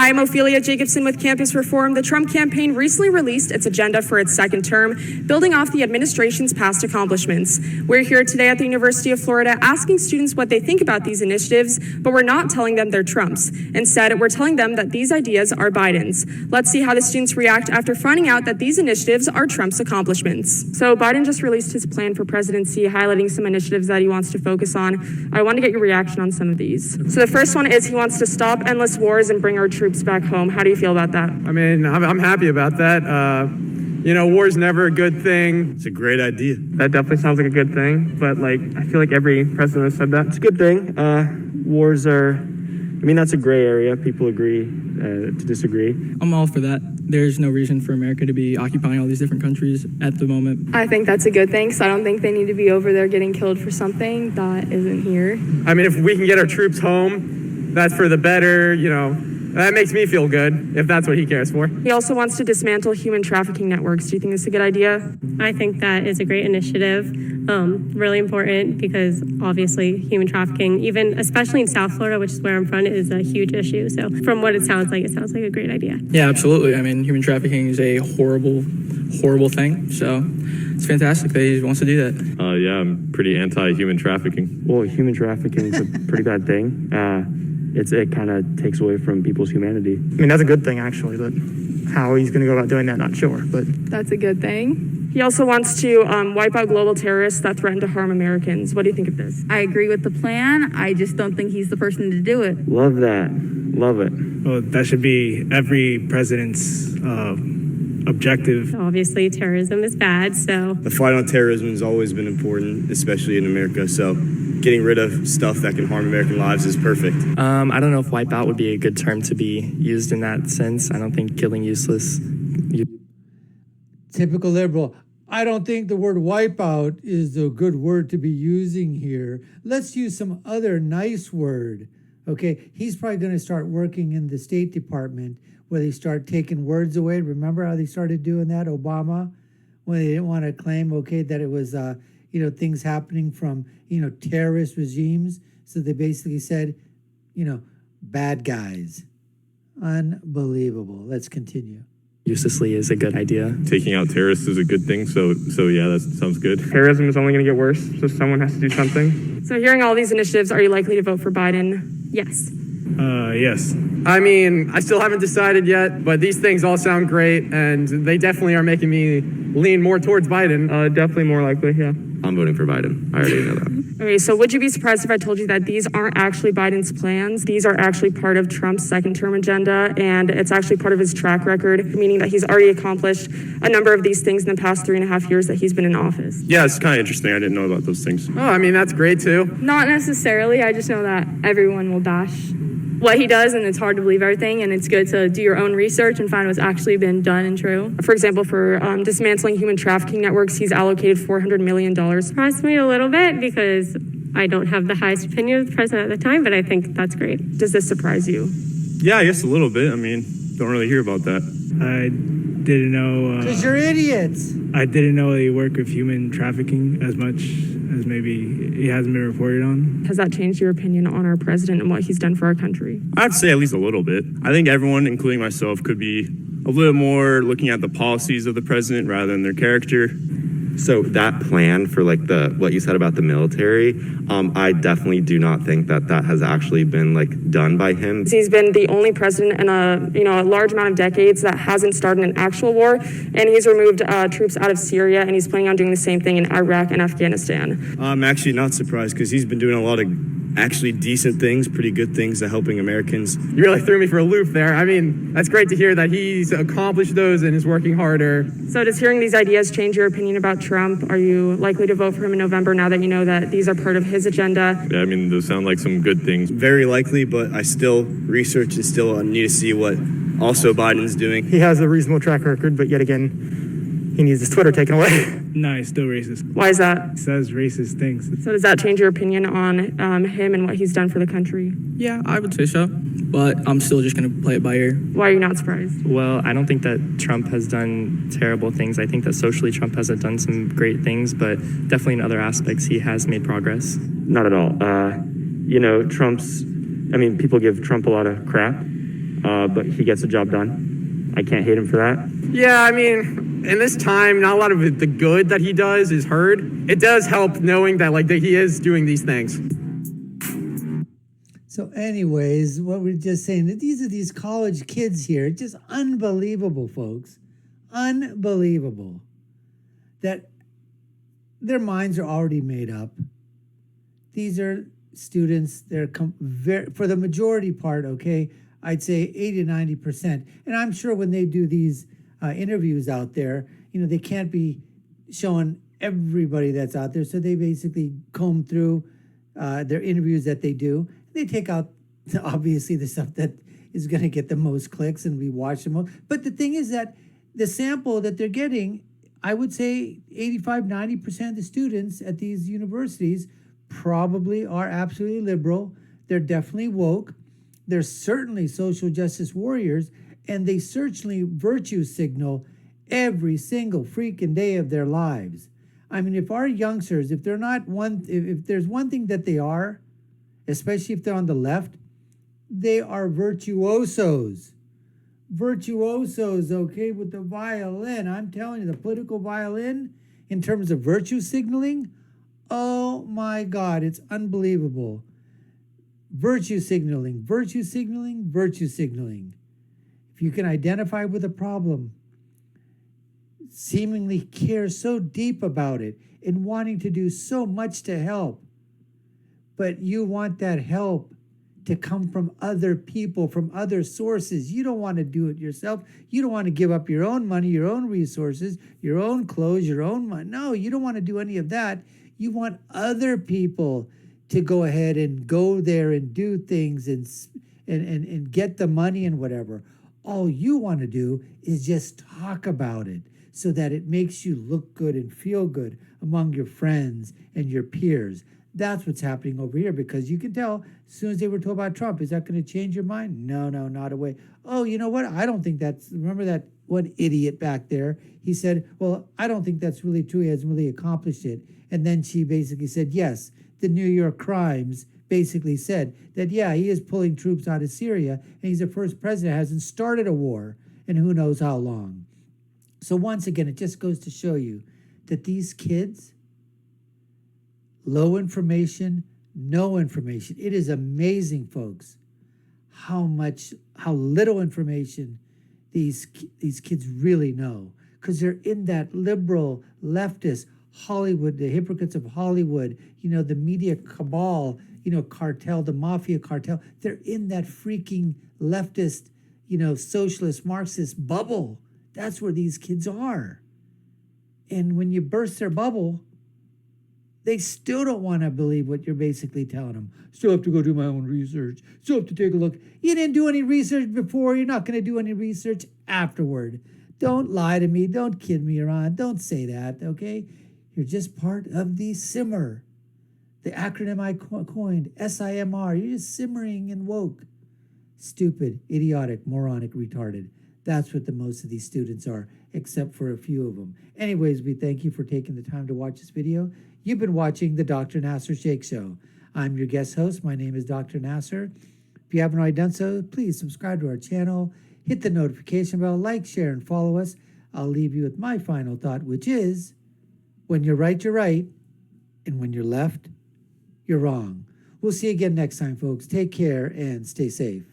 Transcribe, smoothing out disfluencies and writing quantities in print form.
I'm Ophelia Jacobson with Campus Reform. The Trump campaign recently released its agenda for its second term, building off the administration's past accomplishments. We're here today at the University of Florida asking students what they think about these initiatives, but we're not telling them they're Trump's. Instead, we're telling them that these ideas are Biden's. Let's see how the students react after finding out that these initiatives are Trump's accomplishments. So Biden just released his plan for presidency, highlighting some initiatives that he wants to focus on. I want to get your reaction on some of these. So the first one is he wants to stop endless wars and bring our troops back home. How do you feel about that? I mean, I'm happy about that. War's never a good thing. It's a great idea. That definitely sounds like a good thing, but I feel like every president has said that. It's a good thing. Wars are, that's a gray area. People agree to disagree. I'm all for that. There's no reason for America to be occupying all these different countries at the moment. I think that's a good thing, so I don't think they need to be over there getting killed for something that isn't here. If we can get our troops home, that's for the better, That makes me feel good, if that's what he cares for. He also wants to dismantle human trafficking networks. Do you think this is a good idea? I think that is a great initiative. Really important because obviously human trafficking, even especially in South Florida, which is where I'm from, is a huge issue. So from what it sounds like a great idea. Yeah, absolutely. Human trafficking is a horrible, horrible thing. So it's fantastic that he wants to do that. I'm pretty anti-human trafficking. Well, human trafficking is a pretty bad thing. It kind of takes away from people's humanity. That's a good thing, actually, but how he's going to go about doing that, not sure. But that's a good thing. He also wants to wipe out global terrorists that threaten to harm Americans. What do you think of this? I agree with the plan. I just don't think he's the person to do it. Love that. Love it. Well, that should be every president's objective. Obviously, terrorism is bad, so. The fight on terrorism has always been important, especially in America, so getting rid of stuff that can harm American lives is perfect. I don't know if wipeout would be a good term to be used in that sense. I don't think killing useless. Typical liberal. I don't think the word wipeout is a good word to be using here. Let's use some other nice word. Okay, he's probably going to start working in the State Department where they start taking words away. Remember how they started doing that, Obama? When they didn't want to claim, that it was, things happening from, terrorist regimes. So they basically said, bad guys. Unbelievable. Let's continue. Uselessly is a good idea. Taking out terrorists is a good thing, so yeah, that sounds good. Terrorism is only going to get worse, so someone has to do something. So hearing all these initiatives, are you likely to vote for Biden? Yes. Yes. I still haven't decided yet, but these things all sound great, and they definitely are making me lean more towards Biden. Definitely more likely, yeah. I'm voting for Biden. I already know that. Okay, so would you be surprised if I told you that these aren't actually Biden's plans? These are actually part of Trump's second term agenda, and it's actually part of his track record, meaning that he's already accomplished a number of these things in the past 3.5 years that he's been in office. Yeah, it's kind of interesting. I didn't know about those things. Oh, that's great too. Not necessarily. I just know that everyone will bash what he does, and it's hard to believe everything, and it's good to do your own research and find what's actually been done and true. For example, for dismantling human trafficking networks, he's allocated $400 million. Surprised me a little bit because I don't have the highest opinion of the president at the time, but I think that's great. Does this surprise you? Yeah, I guess a little bit. Don't really hear about that. I didn't know. Because you're idiots. I didn't know they work with human trafficking as much as maybe it hasn't been reported on. Has that changed your opinion on our president and what he's done for our country? I'd say at least a little bit. I think everyone, including myself, could be a little more looking at the policies of the president rather than their character. So that plan for what you said about the military, I definitely do not think that has actually been done by him. He's been the only president in a large amount of decades that hasn't started an actual war, and he's removed troops out of Syria, and he's planning on doing the same thing in Iraq and Afghanistan. I'm actually not surprised because he's been doing a lot of actually decent things, pretty good things at helping Americans. You really threw me for a loop there. That's great to hear that he's accomplished those and is working harder. So does hearing these ideas change your opinion about Trump? Are you likely to vote for him in November now that you know that these are part of his agenda? Yeah, those sound like some good things. Very likely, but I still research and still need to see what also Biden's doing. He has a reasonable track record, but yet again, he needs his Twitter taken away. No, he's still racist. Why is that? He says racist things. So does that change your opinion on him and what he's done for the country? Yeah, I would say so. But I'm still just going to play it by ear. Why are you not surprised? Well, I don't think that Trump has done terrible things. I think that socially Trump hasn't done some great things, but definitely in other aspects he has made progress. Not at all. Trump's, people give Trump a lot of crap. but he gets the job done. I can't hate him for that. Yeah, I mean, in this time, not a lot of the good that he does is heard. It does help knowing that that he is doing these things. So anyways, what we're just saying, that these are these college kids here, just unbelievable, folks. Unbelievable. That their minds are already made up. These are students, they're for the majority part, okay, I'd say 80 to 90%. And I'm sure when they do these interviews out there, they can't be showing everybody that's out there. So they basically comb through their interviews that they do. They take out, obviously, the stuff that is going to get the most clicks and we watch the most. But the thing is that the sample that they're getting, I would say 85, 90% of the students at these universities probably are absolutely liberal. They're definitely woke. They're certainly social justice warriors, and they certainly virtue signal every single freaking day of their lives. I mean, if our youngsters, if there's one thing that they are, especially if they're on the left, they are virtuosos. Virtuosos, okay, with the violin. I'm telling you, the political violin, in terms of virtue signaling, oh my God, it's unbelievable. Virtue signaling, virtue signaling, virtue signaling. If you can identify with a problem, seemingly care so deep about it and wanting to do so much to help, but you want that help to come from other people, from other sources. You don't want to do it yourself. You don't want to give up your own money, your own resources, your own clothes, your own money. No, you don't want to do any of that. You want other people to go ahead and go there and do things and get the money and whatever. All you want to do is just talk about it so that it makes you look good and feel good among your friends and your peers. That's what's happening over here, because you can tell as soon as they were told about Trump, is that going to change your mind? No, not a way. Oh, you know what? I don't think remember that one idiot back there? He said, well, I don't think that's really true. He hasn't really accomplished it. And then she basically said, yes, the New York Crimes basically said that, yeah, he is pulling troops out of Syria, and he's the first president that hasn't started a war in who knows how long. So once again, it just goes to show you that these kids, low information, no information. It is amazing, folks, how little information these kids really know, because they're in that liberal, leftist, Hollywood, the hypocrites of Hollywood, the media cabal, cartel, the mafia cartel. They're in that freaking leftist, socialist, Marxist bubble. That's where these kids are. And when you burst their bubble, they still don't want to believe what you're basically telling them. Still have to go do my own research. Still have to take a look. You didn't do any research before. You're not going to do any research afterward. Don't lie to me. Don't kid me around. Don't say that, okay? You're just part of the simmer. The acronym I coined, SIMR. You're just simmering and woke. Stupid, idiotic, moronic, retarded. That's what the most of these students are, except for a few of them. Anyways, we thank you for taking the time to watch this video. You've been watching the Dr. Nasser Shake Show. I'm your guest host. My name is Dr. Nasser. If you haven't already done so, please subscribe to our channel, hit the notification bell, like, share, and follow us. I'll leave you with my final thought, which is, when you're right, you're right, and when you're left, you're wrong. We'll see you again next time, folks. Take care and stay safe.